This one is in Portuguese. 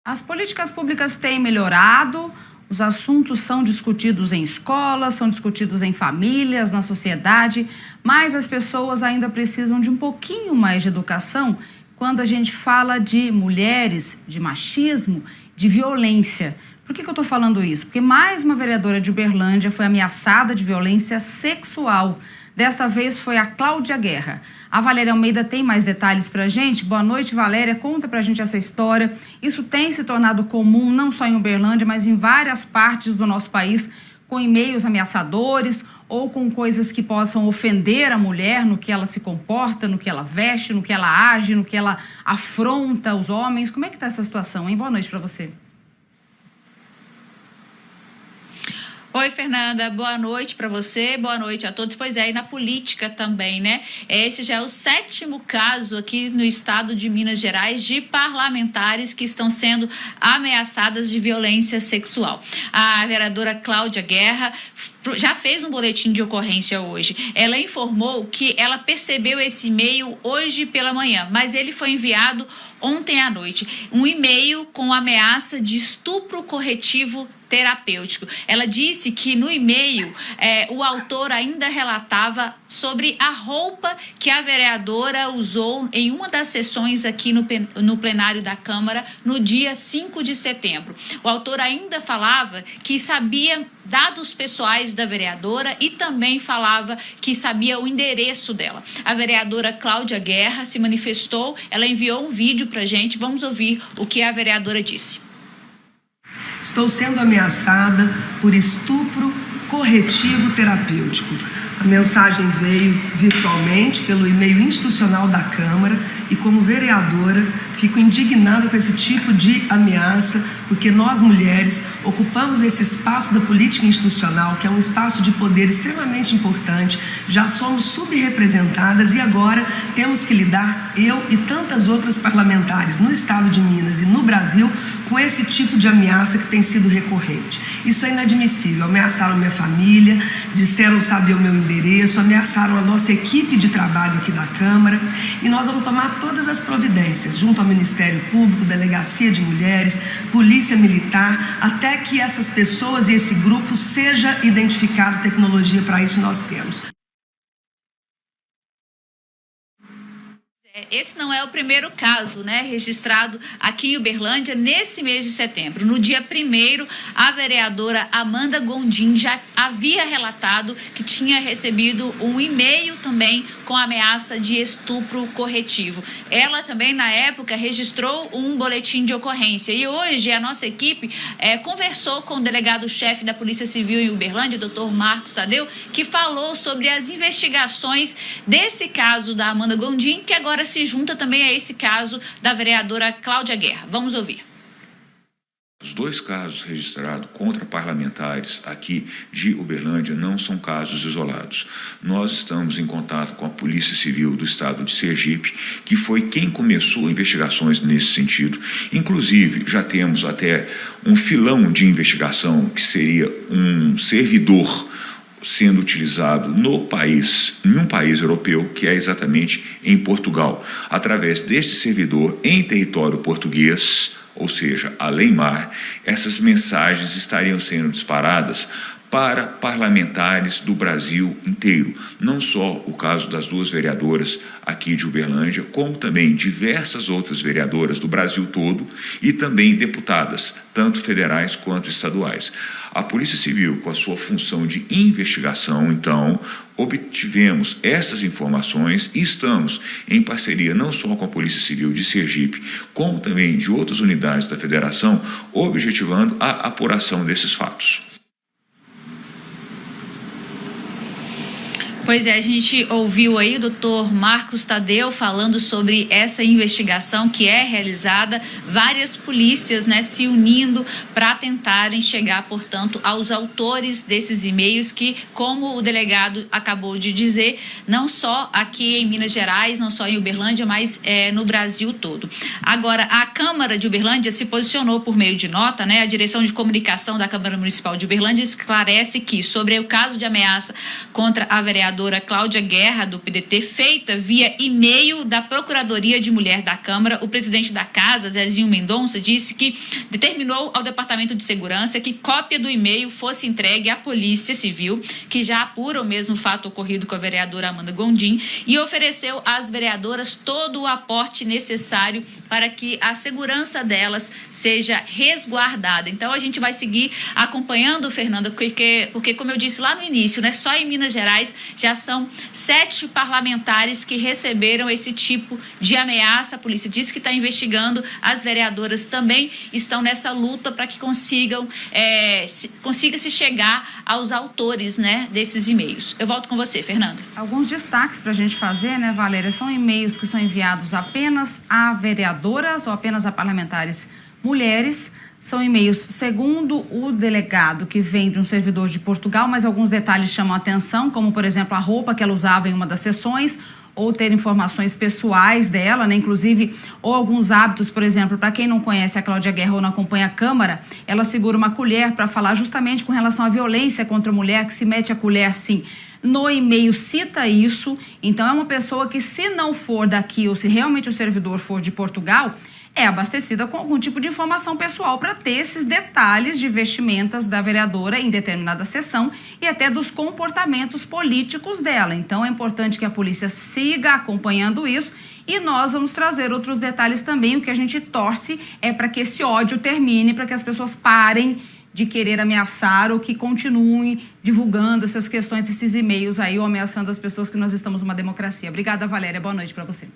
As políticas públicas têm melhorado, os assuntos são discutidos em escolas, são discutidos em famílias, na sociedade, mas as pessoas ainda precisam de um pouquinho mais de educação quando a gente fala de mulheres, de machismo, de violência. Por que eu estou falando isso? Porque mais uma vereadora de Uberlândia foi ameaçada de violência sexual. Desta vez foi a Cláudia Guerra. A Valéria Almeida tem mais detalhes para a gente. Boa noite, Valéria. Conta para a gente essa história. Isso tem se tornado comum, não só em Uberlândia, mas em várias partes do nosso país, com e-mails ameaçadores ou com coisas que possam ofender a mulher no que ela se comporta, no que ela veste, no que ela age, no que ela afronta os homens. Como é que está essa situação, hein? Boa noite para você. Oi, Fernanda, boa noite para você, boa noite a todos. Pois é, e na política também, né? Esse já é o 7º caso aqui no estado de Minas Gerais de parlamentares que estão sendo ameaçadas de violência sexual. A vereadora Cláudia Guerra já fez um boletim de ocorrência hoje. Ela informou que ela percebeu esse e-mail hoje pela manhã, mas ele foi enviado ontem à noite. Um e-mail com ameaça de estupro corretivo terapêutico. Ela disse que no e-mail o autor ainda relatava sobre a roupa que a vereadora usou em uma das sessões aqui no plenário da Câmara no dia 5 de setembro. O autor ainda falava que sabia dados pessoais da vereadora e também falava que sabia o endereço dela. A vereadora Cláudia Guerra se manifestou, ela enviou um vídeo pra gente, vamos ouvir o que a vereadora disse. Estou sendo ameaçada por estupro corretivo terapêutico. A mensagem veio virtualmente pelo e-mail institucional da Câmara e, como vereadora, fico indignada com esse tipo de ameaça, porque nós, mulheres, ocupamos esse espaço da política institucional, que é um espaço de poder extremamente importante, já somos subrepresentadas e agora temos que lidar, eu e tantas outras parlamentares no estado de Minas e no Brasil, com esse tipo de ameaça que tem sido recorrente. Isso é inadmissível. Ameaçaram minha família, disseram saber o meu endereço, ameaçaram a nossa equipe de trabalho aqui da Câmara e nós vamos tomar todas as providências, junto ao Ministério Público, Delegacia de Mulheres, Polícia Militar, até que essas pessoas e esse grupo seja identificado. Tecnologia para isso nós temos. Esse não é o primeiro caso, né, registrado aqui em Uberlândia nesse mês de setembro. No dia 1º, a vereadora Amanda Gondim já havia relatado que tinha recebido um e-mail também com ameaça de estupro corretivo. Ela também, na época, registrou um boletim de ocorrência. E hoje a nossa equipe conversou com o delegado-chefe da Polícia Civil em Uberlândia, Dr. Marcos Tadeu, que falou sobre as investigações desse caso da Amanda Gondim, que agora se junta também a esse caso da vereadora Cláudia Guerra. Vamos ouvir. Os 2 casos registrados contra parlamentares aqui de Uberlândia não são casos isolados. Nós estamos em contato com a Polícia Civil do Estado de Sergipe, que foi quem começou investigações nesse sentido. Inclusive, já temos até um filão de investigação que seria um servidor sendo utilizado no país, em um país europeu, que é exatamente em Portugal. Através deste servidor em território português, ou seja, além-mar, essas mensagens estariam sendo disparadas para parlamentares do Brasil inteiro. Não só o caso das 2 vereadoras aqui de Uberlândia, como também diversas outras vereadoras do Brasil todo e também deputadas, tanto federais quanto estaduais. A Polícia Civil, com a sua função de investigação, então, obtivemos essas informações e estamos em parceria não só com a Polícia Civil de Sergipe, como também de outras unidades da Federação, objetivando a apuração desses fatos. Pois é, a gente ouviu aí o doutor Marcos Tadeu falando sobre essa investigação que é realizada, várias polícias, né, se unindo para tentarem chegar, portanto, aos autores desses e-mails que, como o delegado acabou de dizer, não só aqui em Minas Gerais, não só em Uberlândia, mas no Brasil todo. Agora, a Câmara de Uberlândia se posicionou por meio de nota, né? A Direção de Comunicação da Câmara Municipal de Uberlândia esclarece que, sobre o caso de ameaça contra a vereadora vereadora Cláudia Guerra, do PDT, feita via e-mail da Procuradoria de Mulher da Câmara. O presidente da casa, Zezinho Mendonça, disse que determinou ao Departamento de Segurança que cópia do e-mail fosse entregue à Polícia Civil, que já apura o mesmo fato ocorrido com a vereadora Amanda Gondim, e ofereceu às vereadoras todo o aporte necessário para que a segurança delas seja resguardada. Então, a gente vai seguir acompanhando, Fernanda, porque como eu disse lá no início, né, só em Minas Gerais já são 7 parlamentares que receberam esse tipo de ameaça. A polícia disse que está investigando, as vereadoras também estão nessa luta para que consiga-se chegar aos autores, né, desses e-mails. Eu volto com você, Fernanda. Alguns destaques para a gente fazer, né, Valéria, são e-mails que são enviados apenas a vereadoras ou apenas a parlamentares mulheres. São e-mails, segundo o delegado, que vem de um servidor de Portugal, mas alguns detalhes chamam a atenção, como, por exemplo, a roupa que ela usava em uma das sessões, ou ter informações pessoais dela, né? Inclusive, ou alguns hábitos, por exemplo, para quem não conhece a Cláudia Guerra ou não acompanha a Câmara, ela segura uma colher para falar justamente com relação à violência contra a mulher, que se mete a colher, sim. No e-mail cita isso, então é uma pessoa que, se não for daqui ou se realmente o servidor for de Portugal, é abastecida com algum tipo de informação pessoal para ter esses detalhes de vestimentas da vereadora em determinada sessão e até dos comportamentos políticos dela. Então é importante que a polícia siga acompanhando isso e nós vamos trazer outros detalhes também. O que a gente torce é para que esse ódio termine, para que as pessoas parem de querer ameaçar ou que continuem divulgando essas questões, esses e-mails aí, ou ameaçando as pessoas, que nós estamos numa democracia. Obrigada, Valéria. Boa noite para você.